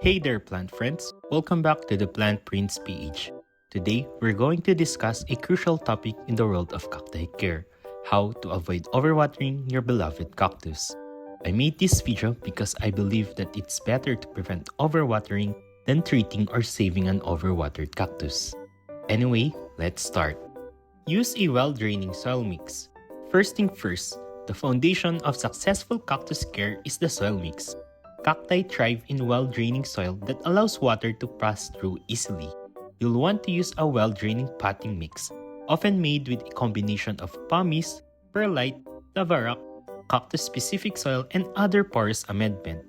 Hey there, plant friends! Welcome back to the Plant Prince PH. Today, we're going to discuss a crucial topic in the world of cacti care: how to avoid overwatering your beloved cactus. I made this video because I believe that it's better to prevent overwatering than treating or saving an overwatered cactus. Anyway, let's start. Use a well-draining soil mix. First thing first, the foundation of successful cactus care is the soil mix. Cacti thrive in well-draining soil that allows water to pass through easily. You'll want to use a well-draining potting mix, often made with a combination of pumice, perlite, lava rock, cactus-specific soil, and other porous amendment.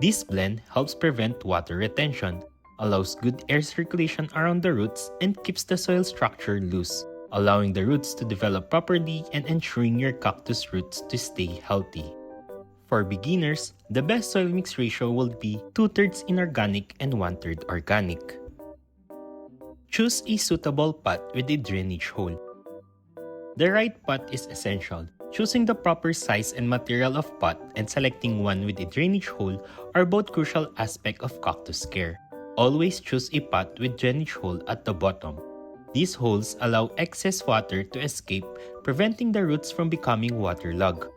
This blend helps prevent water retention, allows good air circulation around the roots, and keeps the soil structure loose, allowing the roots to develop properly and ensuring your cactus roots to stay healthy. For beginners, the best soil mix ratio will be 2/3 inorganic and 1/3 organic. Choose a suitable pot with a drainage hole. The right pot is essential. Choosing the proper size and material of pot and selecting one with a drainage hole are both crucial aspects of cactus care. Always choose a pot with drainage hole at the bottom. These holes allow excess water to escape, preventing the roots from becoming waterlogged.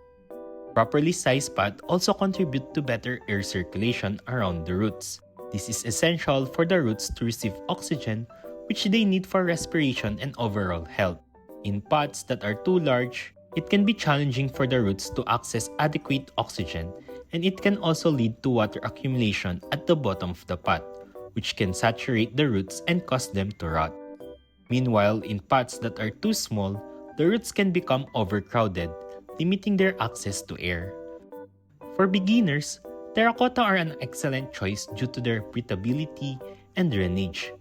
Properly sized pot also contribute to better air circulation around the roots. This is essential for the roots to receive oxygen, which they need for respiration and overall health. In pots that are too large, it can be challenging for the roots to access adequate oxygen, and it can also lead to water accumulation at the bottom of the pot, which can saturate the roots and cause them to rot. Meanwhile, in pots that are too small, the roots can become overcrowded, limiting their access to air. For beginners, terracotta are an excellent choice due to their breathability and drainage.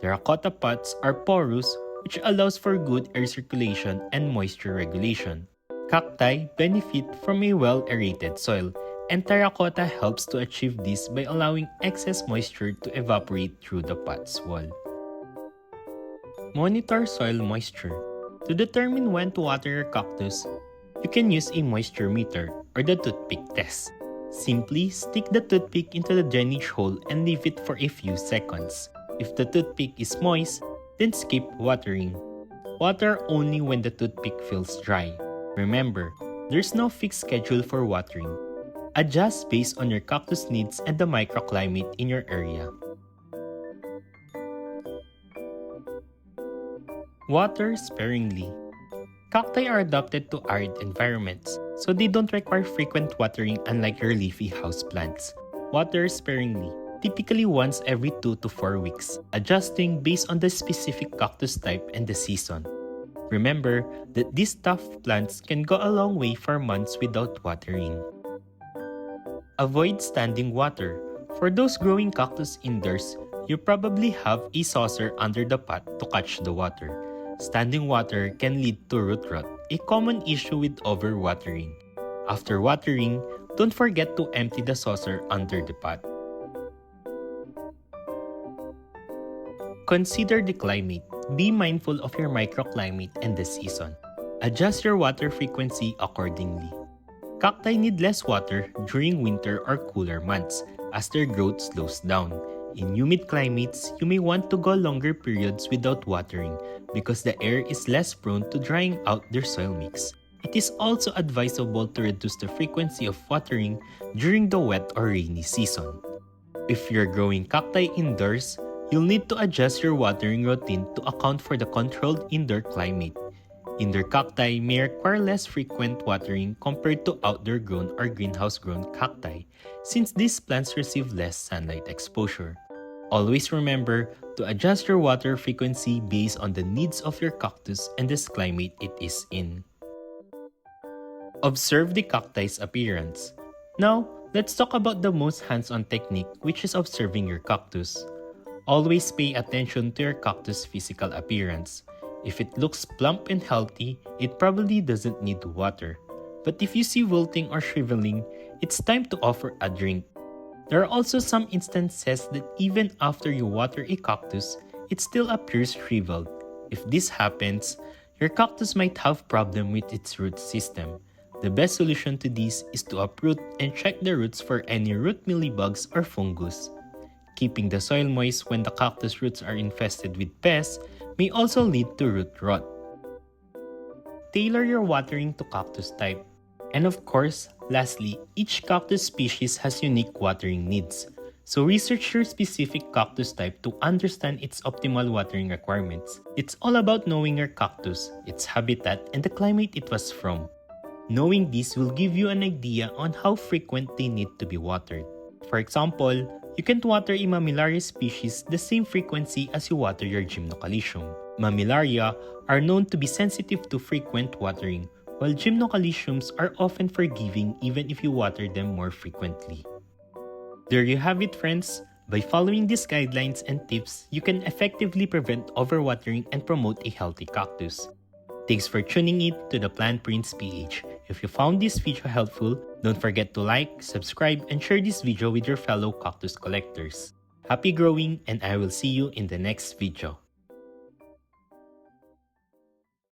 Terracotta pots are porous, which allows for good air circulation and moisture regulation. Cacti benefit from a well-aerated soil, and terracotta helps to achieve this by allowing excess moisture to evaporate through the pot's wall. Monitor soil moisture. To determine when to water your cactus, you can use a moisture meter or the toothpick test. Simply stick the toothpick into the drainage hole and leave it for a few seconds. If the toothpick is moist, then skip watering. Water only when the toothpick feels dry. Remember, there's no fixed schedule for watering. Adjust based on your cactus needs and the microclimate in your area. Water sparingly. Cacti are adapted to arid environments, so they don't require frequent watering unlike your leafy houseplants. Water sparingly, typically once every 2 to 4 weeks, adjusting based on the specific cactus type and the season. Remember that these tough plants can go a long way for months without watering. Avoid standing water. For those growing cactus indoors, you probably have a saucer under the pot to catch the water. Standing water can lead to root rot, a common issue with overwatering. After watering, don't forget to empty the saucer under the pot. Consider the climate. Be mindful of your microclimate and the season. Adjust your water frequency accordingly. Cacti need less water during winter or cooler months as their growth slows down. In humid climates, you may want to go longer periods without watering because the air is less prone to drying out their soil mix. It is also advisable to reduce the frequency of watering during the wet or rainy season. If you're growing cacti indoors, you'll need to adjust your watering routine to account for the controlled indoor climate. Indoor cacti may require less frequent watering compared to outdoor-grown or greenhouse-grown cacti, since these plants receive less sunlight exposure. Always remember to adjust your water frequency based on the needs of your cactus and the climate it is in. Observe the cacti's appearance. Now, let's talk about the most hands-on technique, which is observing your cactus. Always pay attention to your cactus' physical appearance. If it looks plump and healthy, it probably doesn't need water. But if you see wilting or shriveling, it's time to offer a drink. There are also some instances that even after you water a cactus, it still appears shriveled. If this happens, your cactus might have problem with its root system. The best solution to this is to uproot and check the roots for any root mealybugs or fungus. Keeping the soil moist when the cactus roots are infested with pests may also lead to root rot. Tailor your watering to cactus type. And of course, lastly, each cactus species has unique watering needs. So research your specific cactus type to understand its optimal watering requirements. It's all about knowing your cactus, its habitat, and the climate it was from. Knowing this will give you an idea on how frequent they need to be watered. For example, you can't water a mammillaria species the same frequency as you water your gymnocalycium. Mammillaria are known to be sensitive to frequent watering, while gymnocalyciums are often forgiving even if you water them more frequently. There you have it, friends. By following these guidelines and tips, you can effectively prevent overwatering and promote a healthy cactus. Thanks for tuning in to the Plant Prince PH. If you found this video helpful, don't forget to like, subscribe, and share this video with your fellow cactus collectors. Happy growing, and I will see you in the next video.